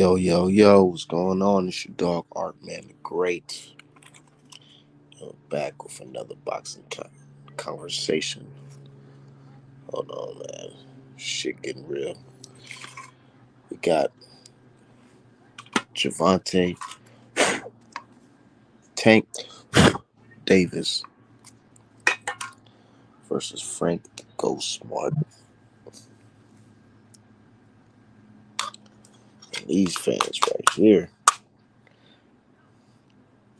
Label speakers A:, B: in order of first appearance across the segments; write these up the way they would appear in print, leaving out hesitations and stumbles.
A: Yo, yo, yo, what's going on? It's your dog Art Man the Great. Back with another boxing conversation. Hold on, man. Shit getting real. We got Javante Tank Davis versus Frank the Ghost Smart. And these fans right here,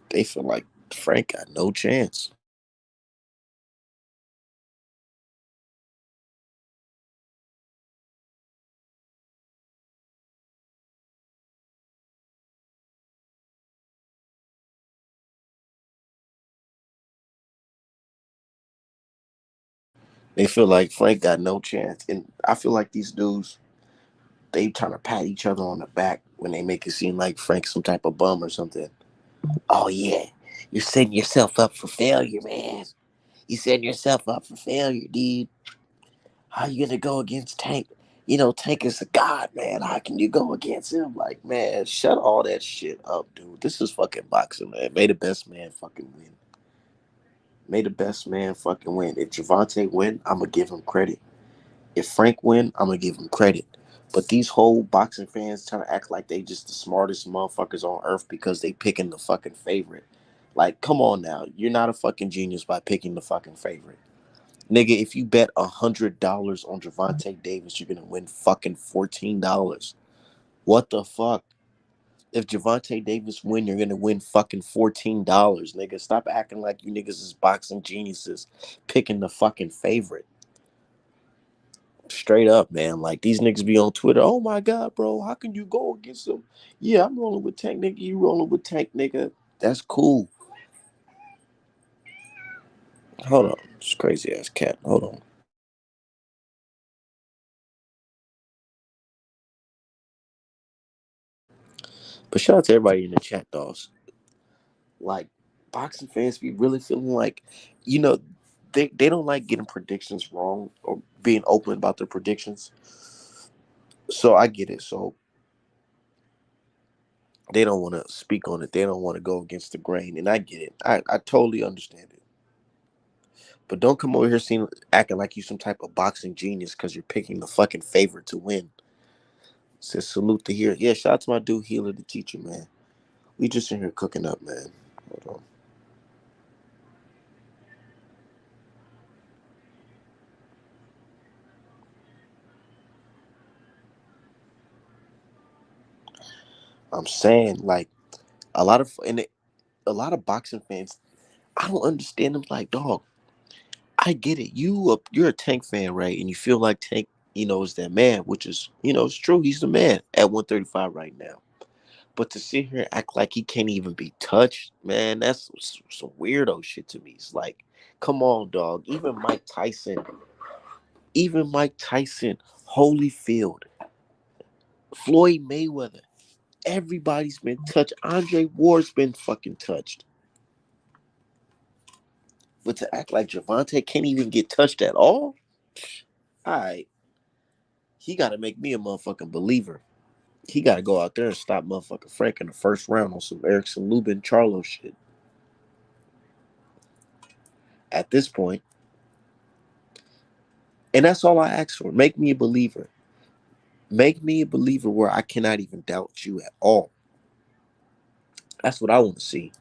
A: they feel like Frank got no chance. They feel like Frank got no chance. And I feel like these dudes, they trying to pat each other on the back when they make it seem like Frank's some type of bum or something. Oh yeah, you're setting yourself up for failure, man. You setting yourself up for failure, dude. How you gonna go against Tank? You know, Tank is a god, man. How can you go against him? Like, man, shut all that shit up, dude. This is fucking boxing, man. May the best man fucking win. May the best man fucking win. If Javante win, I'm gonna give him credit. If Frank win, I'm gonna give him credit. But these whole boxing fans trying to act like they just the smartest motherfuckers on earth because they picking the fucking favorite. Like, come on now. You're not a fucking genius by picking the fucking favorite. Nigga, if you bet $100 on Javante Davis, you're gonna win fucking $14. What the fuck? If Javante Davis win, you're gonna win fucking $14, nigga. Stop acting like you niggas is boxing geniuses picking the fucking favorite. Straight up, man. Like these niggas be on Twitter. Oh my god, bro, how can you go against them? Yeah, I'm rolling with Tank, nigga. You rolling with Tank, nigga. That's cool. Hold on, it's crazy ass cat. Hold on. But shout out to everybody in the chat, dogs. Like boxing fans be really feeling like, you know, they don't like getting predictions wrong or being open about their predictions. So I get it. So they don't want to speak on it. They don't want to go against the grain, and I get it. I totally understand it. But don't come over here acting like you some type of boxing genius because you're picking the fucking favorite to win. Says salute to here. Yeah, shout out to my dude Healer, the teacher, man. We just in here cooking up, man. Hold on. I'm saying like a lot of boxing fans. I don't understand them. Like, dog, I get it. You're a Tank fan, right? And you feel like Tank, is that man, which is, it's true. He's the man at 135 right now. But to sit here and act like he can't even be touched, man, that's some weirdo shit to me. It's like, come on, dog. Even Mike Tyson, Holyfield, Floyd Mayweather, everybody's been touched. Andre Ward's been fucking touched. But to act like Javante can't even get touched at all, all right, he got to make me a motherfucking believer. He got to go out there and stop motherfucking Frank in the first round on some Erickson Lubin Charlo shit. At this point, and that's all I ask for. Make me a believer. Make me a believer where I cannot even doubt you at all. That's what I want to see.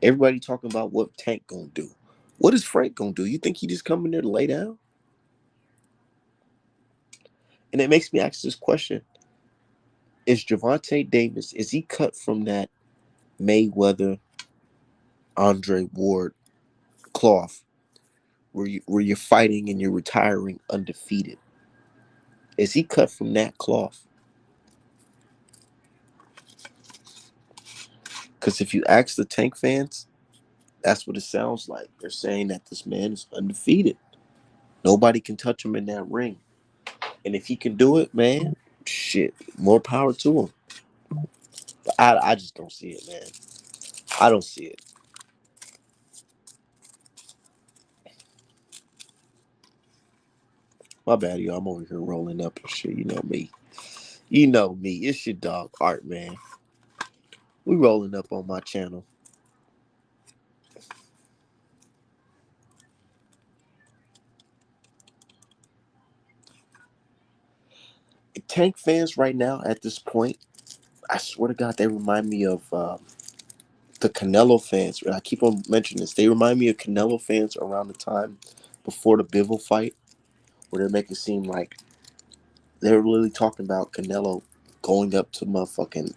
A: Everybody talking about what Tank gonna do. What is Frank gonna do? You think he just come in there to lay down? And it makes me ask this question: is Javante Davis, is he cut from that Mayweather Andre Ward cloth where you're fighting and you're retiring undefeated? Is he cut from that cloth? Because if you ask the Tank fans, that's what it sounds like. They're saying that this man is undefeated. Nobody can touch him in that ring. And if he can do it, man, shit, more power to him. But I just don't see it, man. I don't see it. My bad, y'all. I'm over here rolling up and shit. You know me. You know me. It's your dog Art, man. We rolling up on my channel. Tank fans right now at this point, I swear to God, they remind me of the Canelo fans. I keep on mentioning this. They remind me of Canelo fans around the time before the Bivol fight, where they're making it seem like they're literally talking about Canelo going up to motherfucking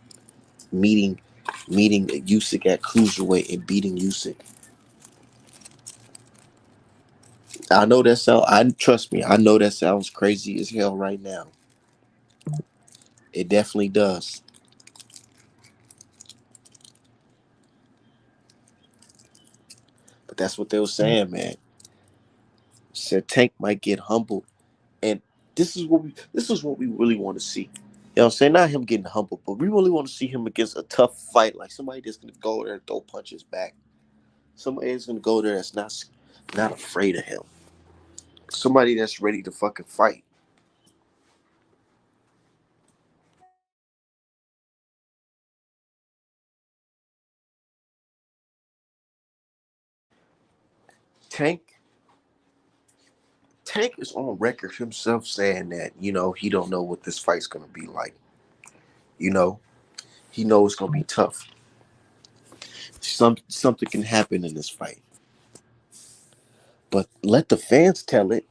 A: meeting meeting Usyk at cruiserweight and beating Usyk. I know that sound. I trust me. I know that sounds crazy as hell right now. It definitely does. But that's what they were saying, man. Said Tank might get humbled, and this is what we really want to see. You know what I'm saying? Not him getting humbled, but we really want to see him against a tough fight, like somebody that's gonna go there and throw punches back. Somebody that's gonna go there that's not afraid of him. Somebody that's ready to fucking fight. Tank Tank is on record himself saying that, he don't know what this fight's gonna be like. You know, he knows it's gonna be tough. Something can happen in this fight. But let the fans tell it.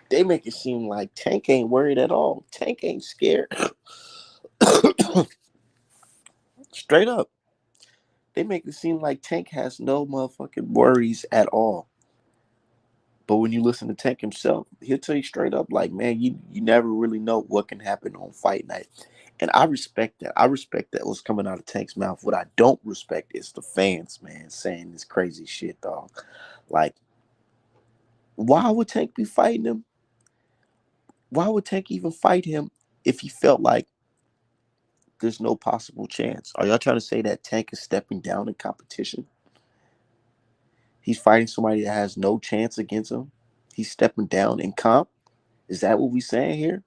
A: They make it seem like Tank ain't worried at all. Tank ain't scared. Straight up. They make it seem like Tank has no motherfucking worries at all. But when you listen to Tank himself, he'll tell you straight up, like, man, you never really know what can happen on fight night. And I respect that. I respect that was coming out of Tank's mouth. What I don't respect is the fans, man, saying this crazy shit, dog. Like, why would Tank be fighting him? Why would Tank even fight him if he felt like there's no possible chance? Are y'all trying to say that Tank is stepping down in competition? He's fighting somebody that has no chance against him. He's stepping down in comp. Is that what we saying here?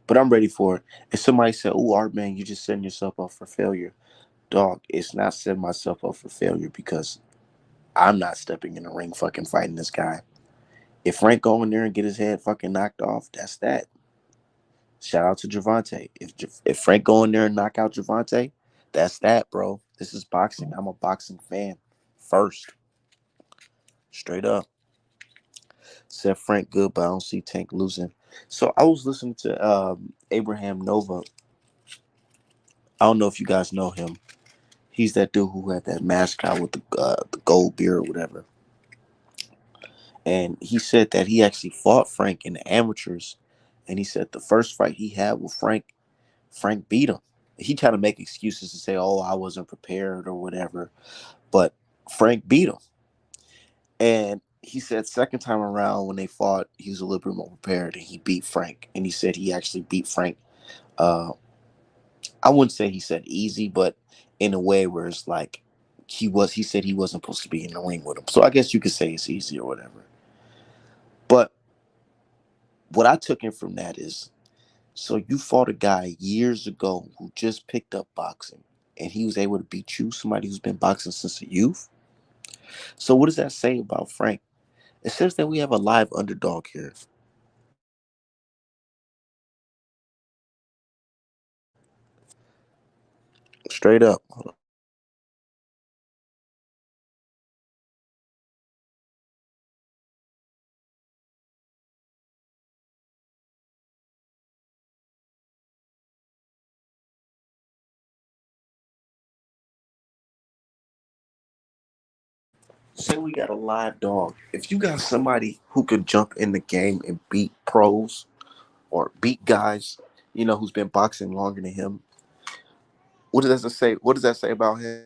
A: But I'm ready for it. If somebody said, "Oh, Art, man, you just setting yourself up for failure," dog, it's not setting myself up for failure because I'm not stepping in the ring fucking fighting this guy. If Frank go in there and get his head fucking knocked off, that's that. Shout out to Javante. If Frank go in there and knock out Javante, that's that, bro. This is boxing. I'm a boxing fan first, straight up. Said Frank good, but I don't see Tank losing. So I was listening to Abraham Nova. I don't know if you guys know him. He's that dude who had that mascot with the gold beard or whatever. And he said that he actually fought Frank in the amateurs. And he said the first fight he had with Frank, Frank beat him. He tried to make excuses to say, "Oh, I wasn't prepared" or whatever. But Frank beat him. And he said second time around when they fought, he was a little bit more prepared and he beat Frank. And he said he actually beat Frank. Uh, I wouldn't say he said easy, but in a way where it's like he said he wasn't supposed to be in the ring with him. So I guess you could say it's easy or whatever. But what I took in from that is, so you fought a guy years ago who just picked up boxing and he was able to beat you, somebody who's been boxing since a youth. So what does that say about Frank? It says that we have a live underdog here. Straight up. Say we got a live dog. If you got somebody who could jump in the game and beat pros or beat guys, who's been boxing longer than him, what does that say? What does that say about him?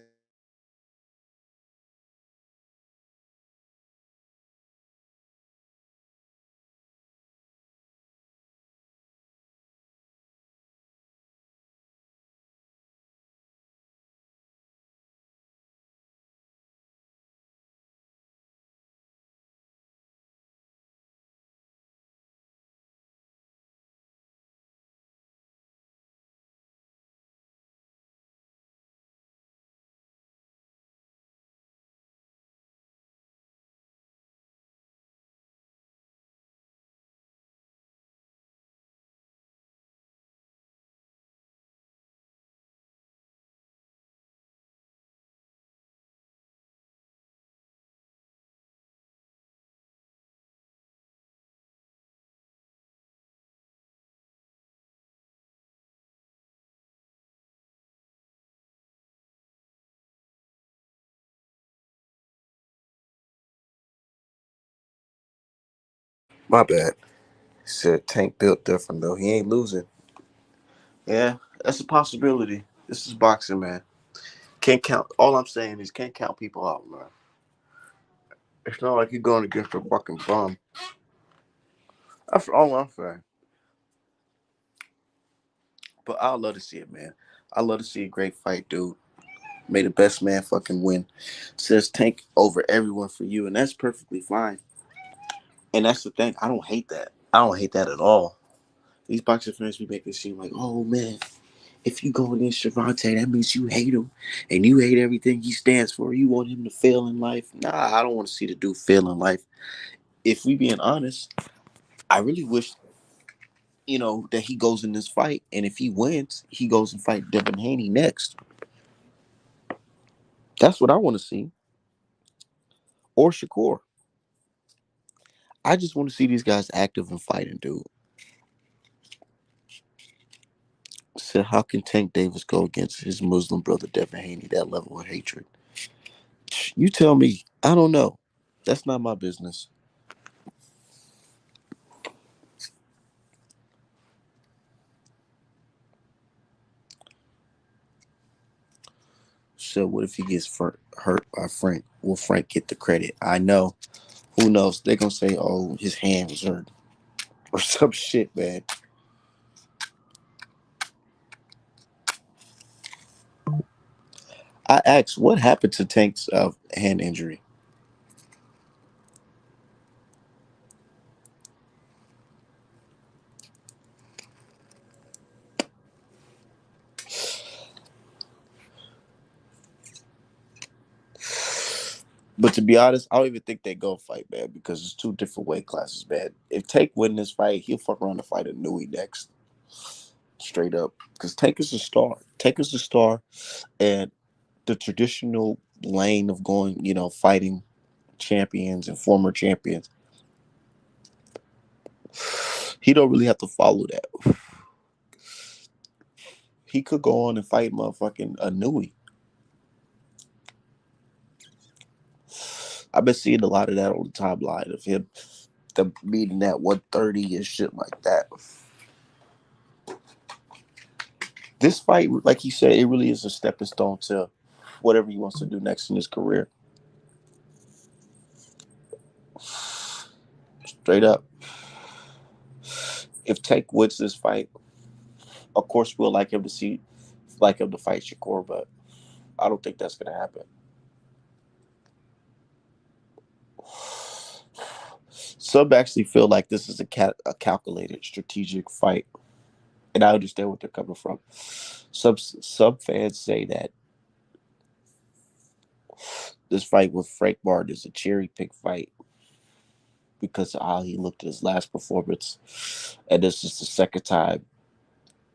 A: My bad. Said Tank built different though. He ain't losing. Yeah, that's a possibility. This is boxing, man. Can't count. All I'm saying is can't count people out, man. It's not like you're going against a fucking bum. That's all I'm saying. But I love to see it, man. I love to see a great fight, dude. May the best man fucking win. Says Tank over everyone for you, and that's perfectly fine. And that's the thing. I don't hate that. I don't hate that at all. These boxing fans be making it seem like, oh man, if you go against Javante, that means you hate him and you hate everything he stands for. You want him to fail in life. Nah, I don't want to see the dude fail in life. If we being honest, I really wish, that he goes in this fight, and if he wins, he goes and fight Devin Haney next. That's what I want to see. Or Shakur. I just want to see these guys active and fighting, dude. So how can Tank Davis go against his Muslim brother Devin Haney? That level of hatred. You tell me. I don't know. That's not my business. So what if he gets hurt by Frank? Will Frank get the credit? I know. Who knows? They're gonna say, "Oh, his hand was hurt," or some shit, man. I asked, what happened to Tank's hand injury? But to be honest, I don't even think they go fight, man, because it's two different weight classes, man. If Tank win this fight, he'll fuck around and fight a Nui next, straight up. Because Tank is a star. Tank is a star, and the traditional lane of going, fighting champions and former champions, he don't really have to follow that. He could go on and fight motherfucking a Nui. I've been seeing a lot of that on the timeline of him, the meeting at 130 and shit like that. This fight, like he said, it really is a stepping stone to whatever he wants to do next in his career. Straight up. If Tank wins this fight, of course we'll like him to fight Shakur, but I don't think that's gonna happen. Some actually feel like this is a calculated, strategic fight, and I understand what they're coming from. Some fans say that this fight with Frank Martin is a cherry pick fight because of how he looked at his last performance, and this is the second time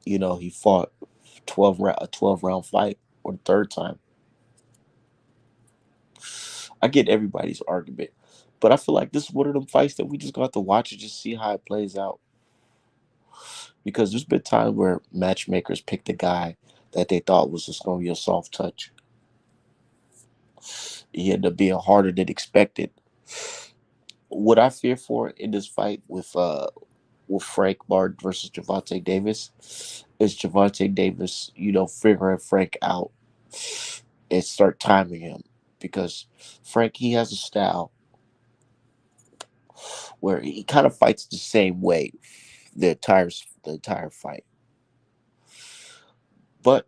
A: he fought a 12 round fight, or the third time. I get everybody's argument, but I feel like this is one of them fights that we just got to watch and just see how it plays out. Because there's been times where matchmakers picked a guy that they thought was just going to be a soft touch. He ended up being harder than expected. What I fear for in this fight with Frank Martin versus Javante Davis is Javante Davis, figuring Frank out and start timing him, because Frank, he has a style where he kind of fights the same way the entire fight, but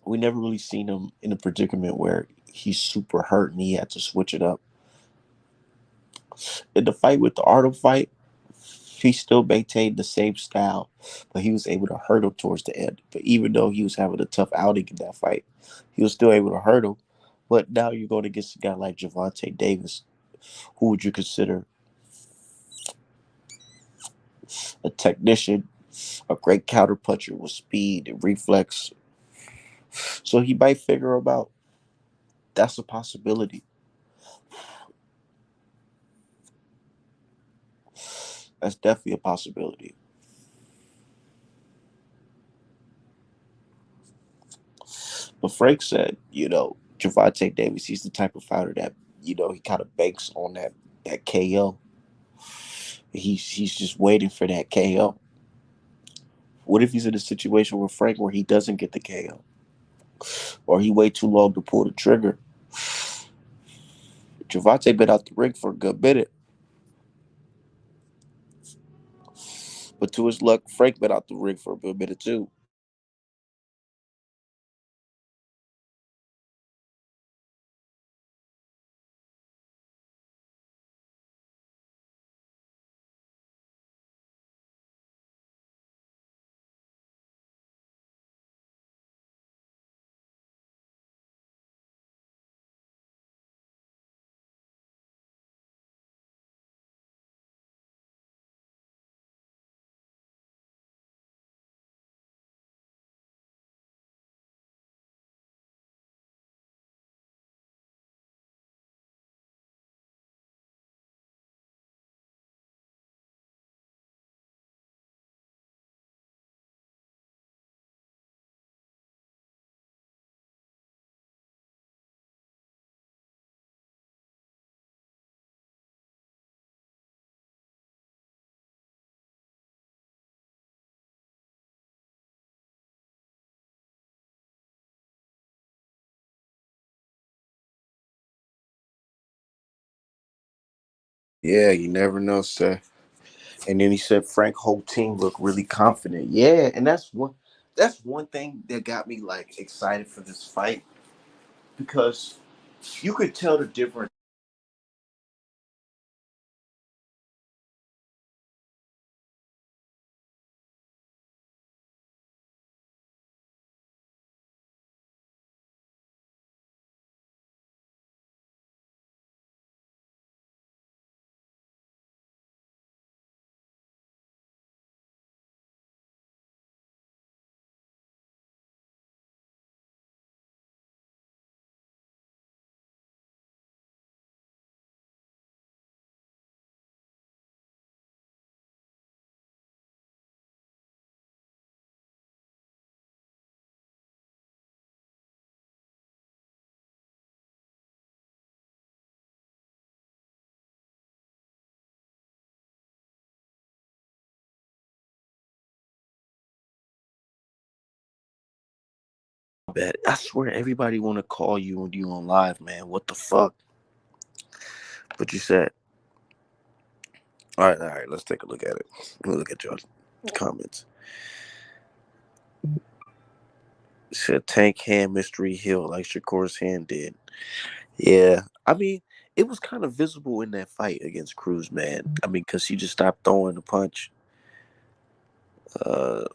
A: we never really seen him in a predicament where he's super hurt and he had to switch it up. In the fight with the Arnold fight, he still maintained the same style, but he was able to hurt him towards the end. But even though he was having a tough outing in that fight, he was still able to hurt him. But now you're going against a guy like Javante Davis, who would you consider a technician, a great counter puncher with speed and reflex. So he might figure him out. That's a possibility. That's definitely a possibility. But Frank said, Javante Davis, he's the type of fighter that, he kind of banks on that KO. He's just waiting for that KO. What if he's in a situation with Frank where he doesn't get the KO, or he wait too long to pull the trigger? Javante been out the ring for a good minute, but to his luck, Frank been out the ring for a good minute too. Yeah, you never know, sir. And then he said Frank whole team looked really confident. Yeah, and that's one thing that got me like excited for this fight because you could tell the difference. Bet I swear everybody want to call you when you on live, man. What the fuck? But you said, all right. Let's take a look at it. Look at your comments. It said Tank hand mystery heal like Shakur's hand did. Yeah, I mean, it was kind of visible in that fight against Cruz, man. I mean, because he just stopped throwing the punch.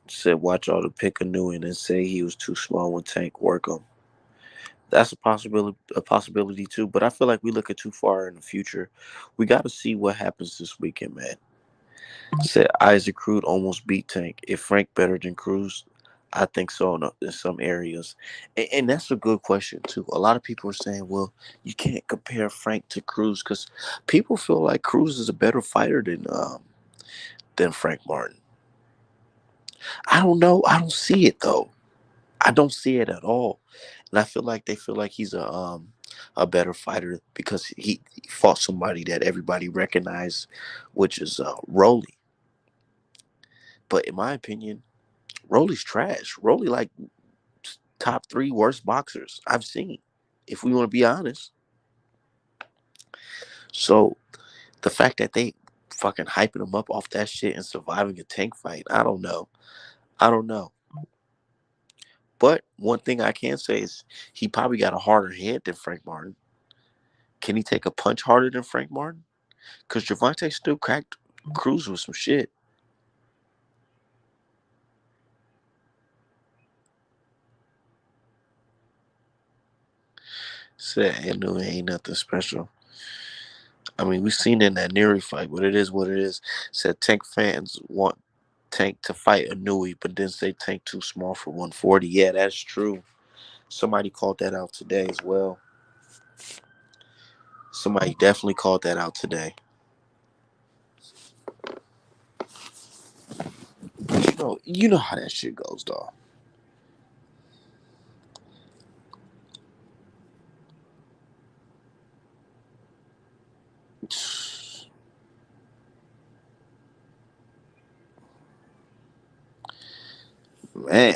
A: Said watch all the pick a new and then say he was too small when Tank work him. That's a possibility too. But I feel like we looking too far in the future. We got to see what happens this weekend, man. Said Isaac Cruz almost beat Tank. If Frank better than Cruz, I think so in some areas, and that's a good question too. A lot of people are saying, "Well, you can't compare Frank to Cruz because people feel like Cruz is a better fighter than Frank Martin." I don't know. I don't see it though. I don't see it at all, and I feel like they feel like he's a better fighter because he fought somebody that everybody recognized, which is Rolly. But in my opinion, Rolly's trash. Rolly like top three worst boxers I've seen. If we want to be honest, so the fact that they fucking hyping him up off that shit and surviving a tank fight, I don't know. But one thing I can say is he probably got a harder head than Frank Martin. Can he take a punch harder than Frank Martin? Because Javante still cracked Cruz with some shit. Said I knew it ain't nothing special. I mean, we seen it in that Neri fight, but it is what it is. Said Tank fans want Tank to fight a Nui, but then say Tank too small for 140. Yeah, that's true. Somebody called that out today as well. Somebody definitely called that out today. But you know how that shit goes, dog. Man,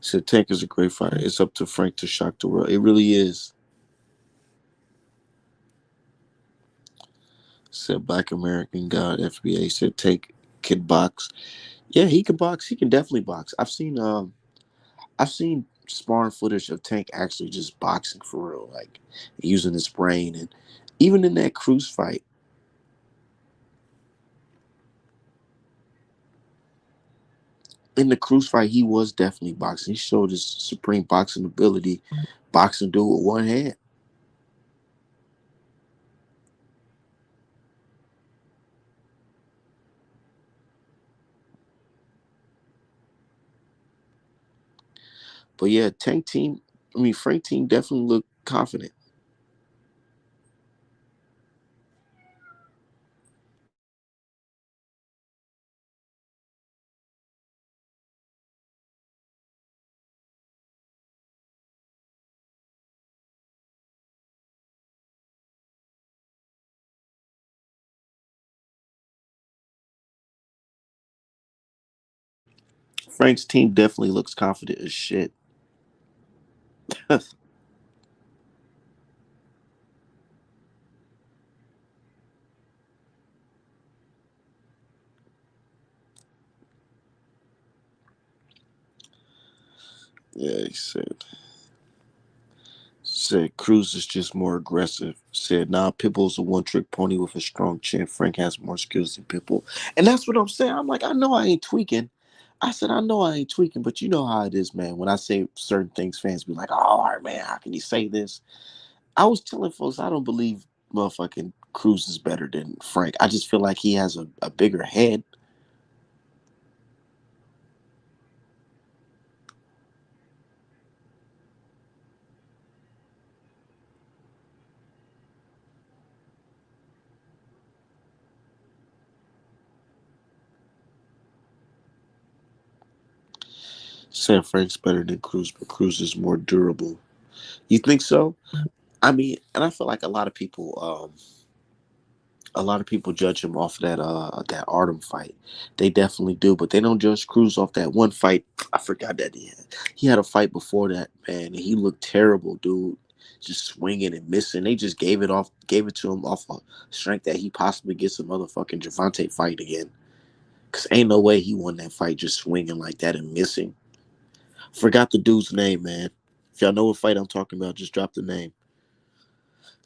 A: said Tank is a great fighter. It's up to Frank to shock the world. It really is. Said Black American God FBA said Tank can box. Yeah, he can box. He can definitely box. I've seen sparring footage of Tank actually just boxing for real, like using his brain, and even in that Cruz fight, in the Cruz fight, he was definitely boxing. He showed his supreme boxing ability, boxing dude with one hand. But yeah, Tank team, I mean Frank team definitely looked confident. Frank's team definitely looks confident as shit. Yeah, he said Cruz is just more aggressive. Said nah, Pitbull's a one trick pony with a strong chin. Frank has more skills than Pitbull, and that's what I'm saying. I'm like, I know I ain't tweaking. I said I know I ain't tweaking, but you know how it is, man. When I say certain things, fans be like, "Oh, all right, man, how can you say this?" I was telling folks I don't believe motherfucking Cruz is better than Frank. I just feel like he has a bigger head. Said Frank's better than Cruz, but Cruz is more durable. You think so? I mean, and I feel like a lot of people judge him off that Artem fight. They definitely do, but they don't judge Cruz off that one fight. I forgot that he had a fight before that, man, and he looked terrible, dude. Just swinging and missing. They just gave it to him off of strength that he possibly gets a motherfucking Javante fight again. Cause ain't no way he won that fight just swinging like that and missing. Forgot the dude's name, man. If y'all know what fight I'm talking about, just drop the name.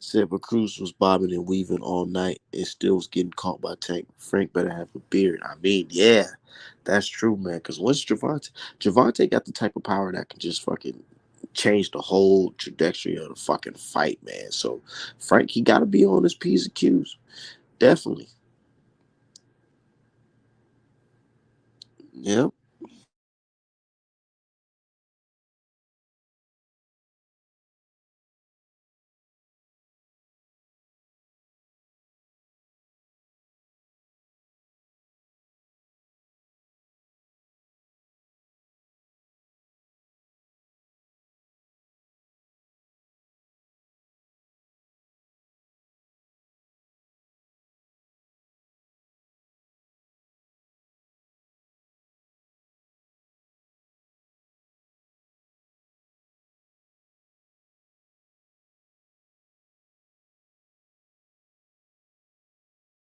A: Said, but Cruz was bobbing and weaving all night and still was getting caught by Tank. Frank better have a beard. I mean, yeah, that's true, man. Because once Javante got the type of power that can just fucking change the whole trajectory of the fucking fight, man. So Frank, he got to be on his P's and Q's. Definitely. Yep.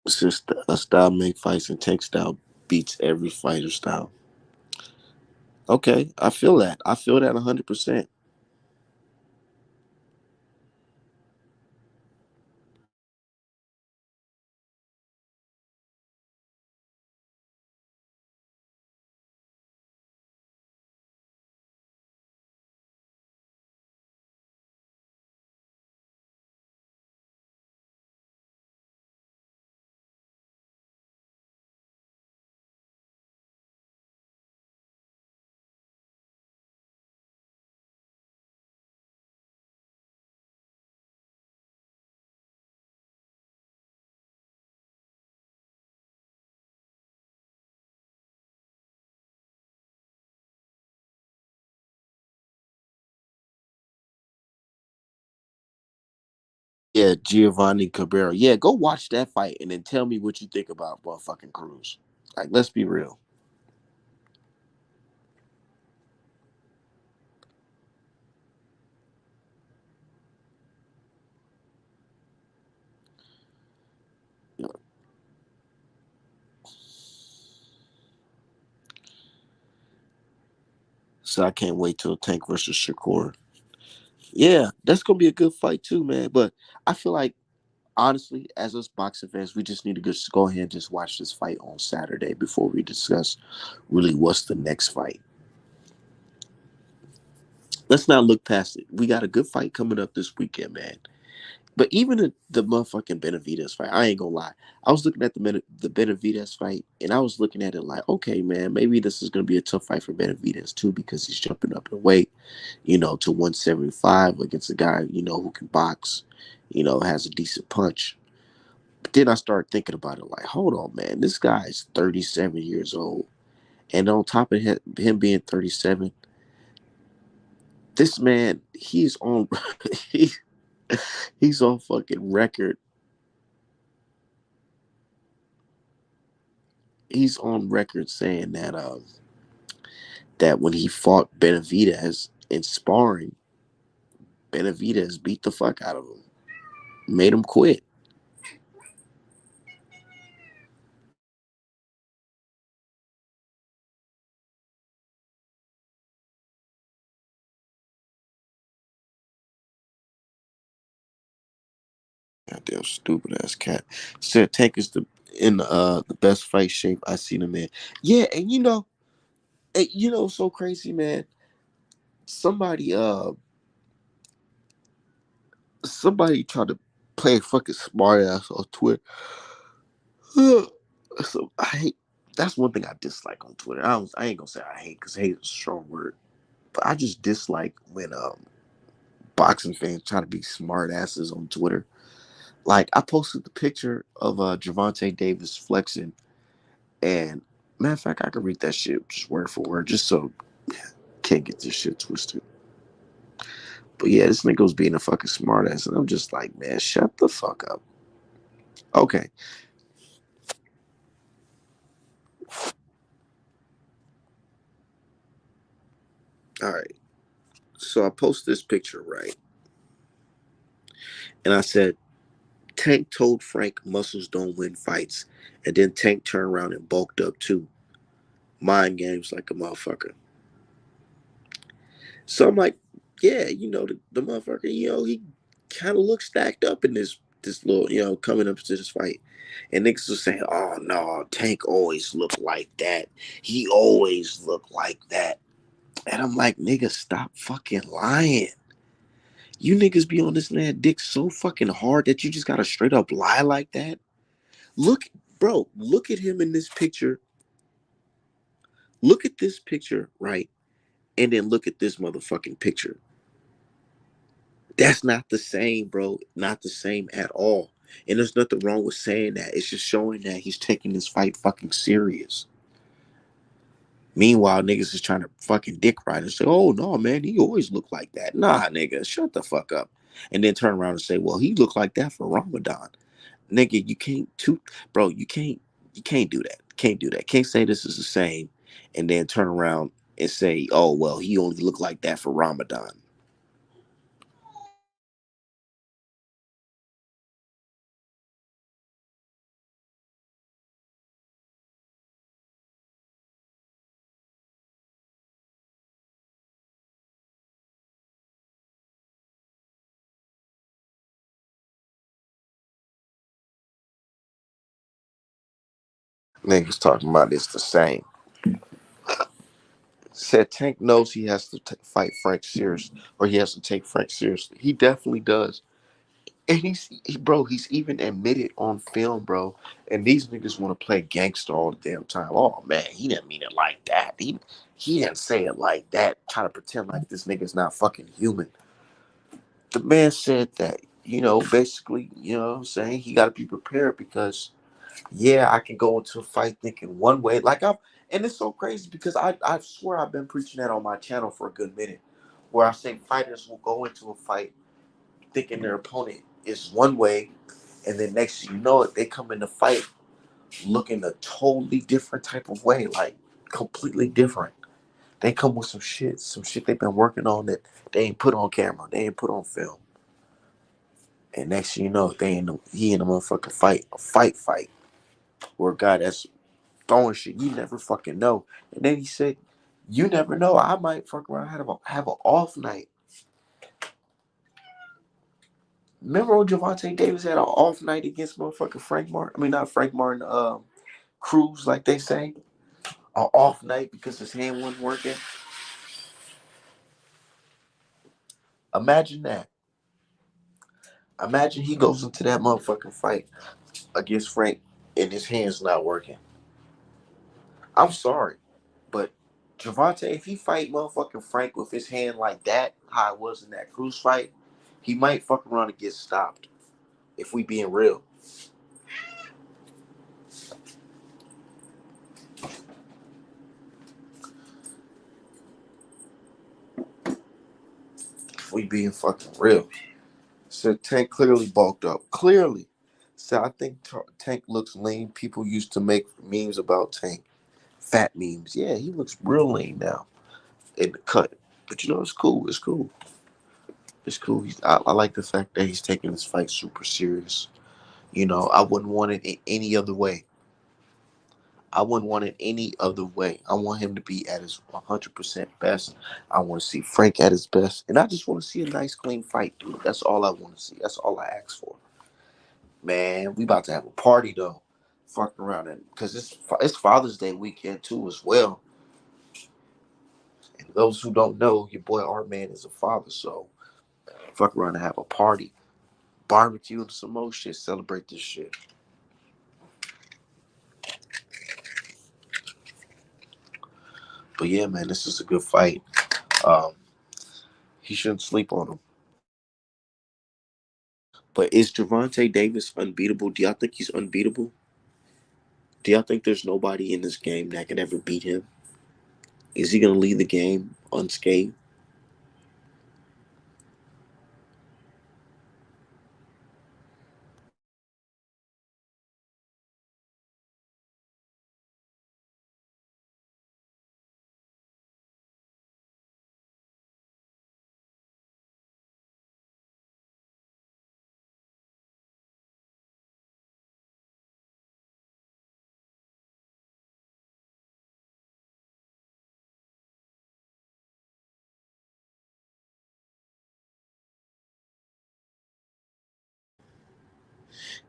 A: It's just a style make fights and Tank style beats every fighter style. Okay, I feel that. I feel that 100%. Yeah, Giovanni Cabrera. Yeah, go watch that fight and then tell me what you think about motherfucking Cruz. Like, let's be real. You know, so I can't wait till Tank versus Shakur. Yeah, that's gonna be a good fight too, man. But I feel like honestly, as us boxing fans, we just need to just go ahead and just watch this fight on Saturday before we discuss really what's the next fight. Let's not look past it. We got a good fight coming up this weekend, man. But even the motherfucking Benavidez fight, I ain't gonna lie. I was looking at the Benavidez fight, and I was looking at it like, okay, man, maybe this is gonna be a tough fight for Benavidez too because he's jumping up in weight, to 175 against a guy who can box, has a decent punch. But then I started thinking about it like, hold on, man, this guy is 37 years old, and on top of him being 37, this man he's on he, he's on fucking record. He's on record saying that when he fought Benavidez in sparring, Benavidez beat the fuck out of him, made him quit. Goddamn stupid ass cat. Said Tank is the best fight shape I seen him in. Yeah, and so crazy, man. Somebody somebody tried to play a fucking smart ass on Twitter. So I hate. That's one thing I dislike on Twitter. I ain't gonna say I hate because hate is a strong word, but I just dislike when boxing fans try to be smart asses on Twitter. Like I posted the picture of Javante Davis flexing, and matter of fact, I can read that shit just word for word, just so can't get this shit twisted. But yeah, this nigga was being a fucking smart ass, and I'm just like, man, shut the fuck up. Okay, all right. So I post this picture, right? And I said, Tank told Frank muscles don't win fights. And then Tank turned around and bulked up too. Mind games like a motherfucker. So I'm like, yeah, the motherfucker, he kind of looks stacked up in this little, coming up to this fight. And niggas was saying, oh no, Tank always looked like that. He always looked like that. And I'm like, nigga, stop fucking lying. You niggas be on this man dick so fucking hard that you just gotta straight up lie like that. Look, bro, look at him in this picture. Look at this picture, right? And then look at this motherfucking picture. That's not the same, bro. Not the same at all. And there's nothing wrong with saying that. It's just showing that he's taking this fight fucking serious. Meanwhile, niggas is trying to fucking dick ride and say, oh no, man, he always looked like that. Nah, nigga, shut the fuck up. And then turn around and say, well, he looked like that for Ramadan. Nigga, you can't bro, you can't do that. Can't do that. Can't say this is the same and then turn around and say, oh well, he only looked like that for Ramadan. Niggas talking about it's the same. Said Tank knows he has to fight Frank seriously, or he has to take Frank seriously. He definitely does. And he's even admitted on film, bro. And these niggas want to play gangster all the damn time. Oh man, he didn't mean it like that. He didn't say it like that. Trying to pretend like this nigga's not fucking human. The man said that, basically, what I'm saying, he got to be prepared because, yeah, I can go into a fight thinking one way. And it's so crazy because I swear I've been preaching that on my channel for a good minute, where I say fighters will go into a fight thinking their opponent it's one way, and then next thing you know it, they come in the fight looking a totally different type of way, like completely different. They come with some shit they've been working on that they ain't put on camera, they ain't put on film. And next thing you know, he in a motherfucking fight, fight, where a guy that's throwing shit you never fucking know. And then he said, "You never know. I might fuck around have an off night." Remember when Javante Davis had an off night against motherfucking Frank Martin? I mean, not Frank Martin, Cruz, like they say, an off night because his hand wasn't working. Imagine that. Imagine he goes into that motherfucking fight against Frank and his hand's not working. I'm sorry, but Javante, if he fight motherfucking Frank with his hand like that, how it was in that Cruz fight, he might fuck around and get stopped. If we being real, if we being fucking real. So Tank clearly bulked up. Clearly. So I think Tank looks lean. People used to make memes about Tank. Fat memes. Yeah, he looks real lean now in the cut. But you know, it's cool. It's cool. It's cool. I like the fact that he's taking this fight super serious. You know, I wouldn't want it in any other way. I wouldn't want it any other way. I want him to be at his 100% best. I want to see Frank at his best. And I just want to see a nice, clean fight, dude. That's all I want to see. That's all I ask for. Man, we about to have a party, though. Fucking around. Because it's Father's Day weekend, too, as well. And those who don't know, your boy Art Man is a father. So fuck around and have a party. Barbecue and some more shit. Celebrate this shit. But yeah, man, this is a good fight. Um, he shouldn't sleep on him. But is Javante Davis unbeatable? Do y'all think he's unbeatable? Do y'all think there's nobody in this game that can ever beat him? Is he gonna leave the game unscathed?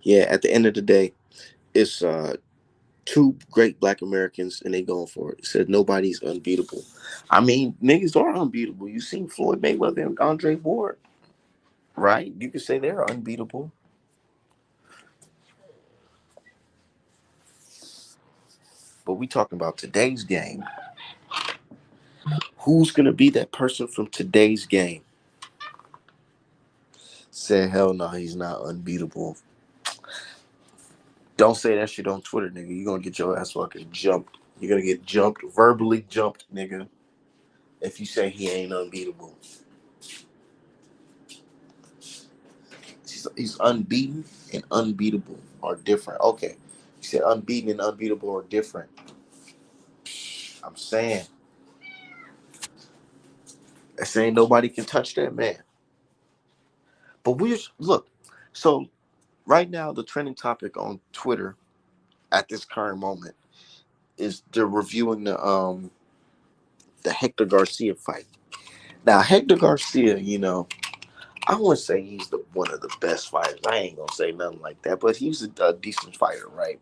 A: Yeah, at the end of the day, it's two great black Americans and they going for it. It said nobody's unbeatable. I mean, niggas are unbeatable. You seen Floyd Mayweather and Andre Ward, right? You could say they're unbeatable. But we talking about today's game. Who's gonna be that person from today's game? Said hell no, he's not unbeatable. Don't say that shit on Twitter, nigga. You're gonna get your ass fucking jumped. You're gonna get jumped, verbally jumped, nigga, if you say he ain't unbeatable. He's unbeaten and unbeatable are different. Okay. You said unbeaten and unbeatable are different. I'm saying. I'm saying nobody can touch that man. But look, so right now the trending topic on Twitter at this current moment is they're reviewing the Hector Garcia fight. Now Hector Garcia, I wouldn't say he's the one of the best fighters. I ain't gonna say nothing like that, but he's a decent fighter, right?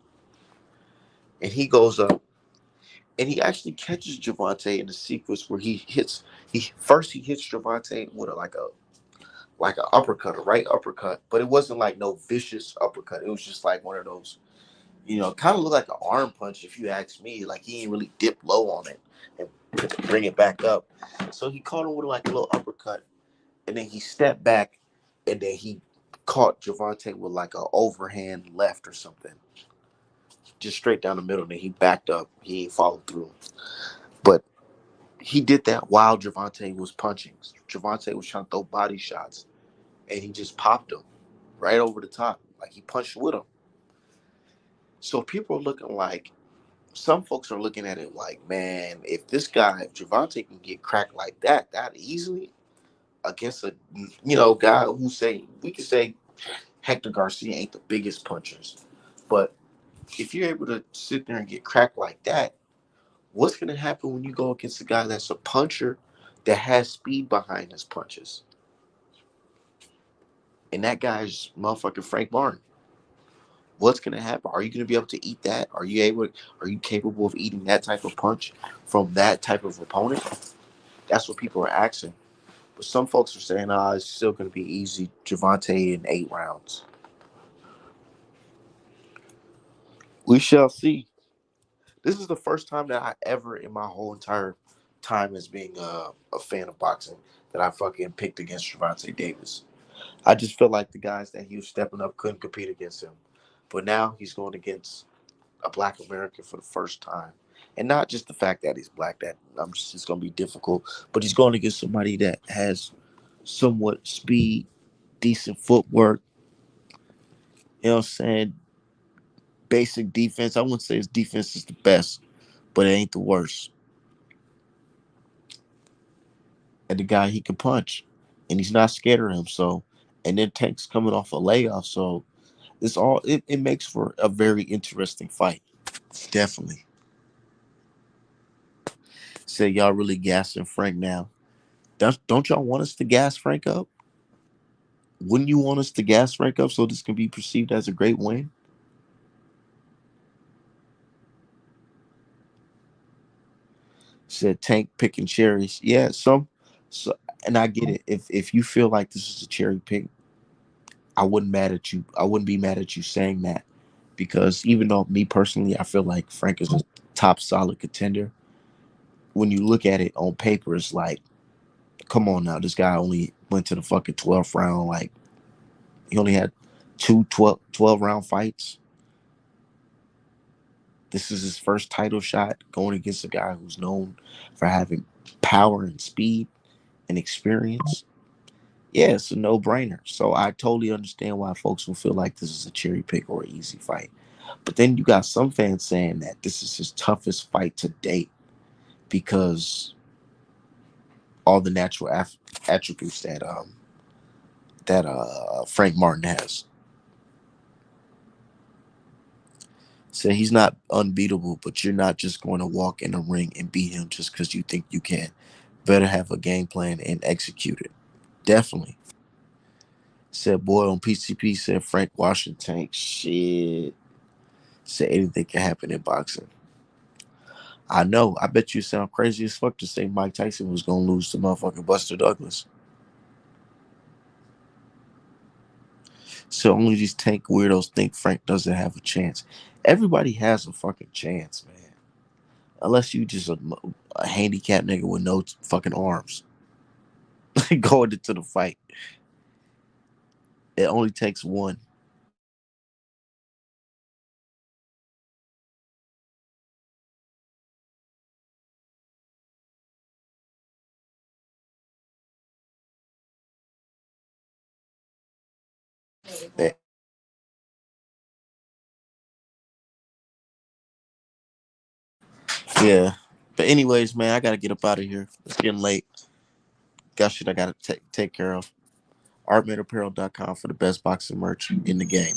A: And he goes up and he actually catches Javante in a sequence where he hits Javante with like a uppercut, a right uppercut, but it wasn't like no vicious uppercut. It was just like one of those, kind of looked like an arm punch if you ask me. Like he ain't really dip low on it and bring it back up. So he caught him with like a little uppercut, and then he stepped back, and then he caught Javante with like a overhand left or something, just straight down the middle. And then he backed up. He ain't followed through, but he did that while Javante was punching. Javante was trying to throw body shots, and he just popped him. right over the top, like he punched with him. So people are looking like, some folks are looking at it like, man, if this guy, if Javante can get cracked like that easily against a, guy who say, we could say Hector Garcia ain't the biggest punchers, but if you're able to sit there and get cracked like that, what's going to happen when you go against a guy that's a puncher that has speed behind his punches? And that guy's motherfucking Frank Martin. What's going to happen? Are you going to be able to eat that? Are you capable of eating that type of punch from that type of opponent? That's what people are asking. But some folks are saying, it's still going to be easy. Javante in 8 rounds. We shall see. This is the first time that I ever, in my whole entire time as being a fan of boxing, that I fucking picked against Javante Davis. I just felt like the guys that he was stepping up couldn't compete against him. But now he's going against a black American for the first time. And not just the fact that he's black, that I'm just, it's going to be difficult, but he's going against somebody that has somewhat speed, decent footwork, you know what I'm saying? Basic defense. I wouldn't say his defense is the best, but it ain't the worst. And the guy, he can punch, and he's not scared of him. So, and then Tank's coming off a layoff, so it makes for a very interesting fight. Definitely. Say y'all really gassing Frank now. Don't y'all want us to gas Frank up? Wouldn't you want us to gas Frank up so this can be perceived as a great win? Said Tank picking cherries. Yeah, so and I get it. If you feel like this is a cherry pick, I wouldn't mad at you. I wouldn't be mad at you saying that, because even though me personally, I feel like Frank is a top solid contender. When you look at it on paper, it's like, come on now, this guy only went to the fucking 12th round. Like, he only had two 12 round fights. This is his first title shot going against a guy who's known for having power and speed and experience. Yeah, it's a no brainer. So I totally understand why folks will feel like this is a cherry pick or an easy fight. But then you got some fans saying that this is his toughest fight to date because all the natural attributes that Frank Martin has. So he's not unbeatable, but you're not just going to walk in the ring and beat him just because you think you can. Better have a game plan and execute it. Definitely. Said boy on PCP, said Frank Washington. Shit. Said anything can happen in boxing. I know. I bet you sound crazy as fuck to say Mike Tyson was gonna lose to motherfucking Buster Douglas. So only these tank weirdos think Frank doesn't have a chance. Everybody has a fucking chance, man. Unless you just a handicapped nigga with no fucking arms going into the fight. It only takes one. Eh, Yeah. But anyways, man, I gotta get up out of here. It's getting late. Got shit I gotta take care of. ArtMadeApparel.com for the best boxing merch in the game.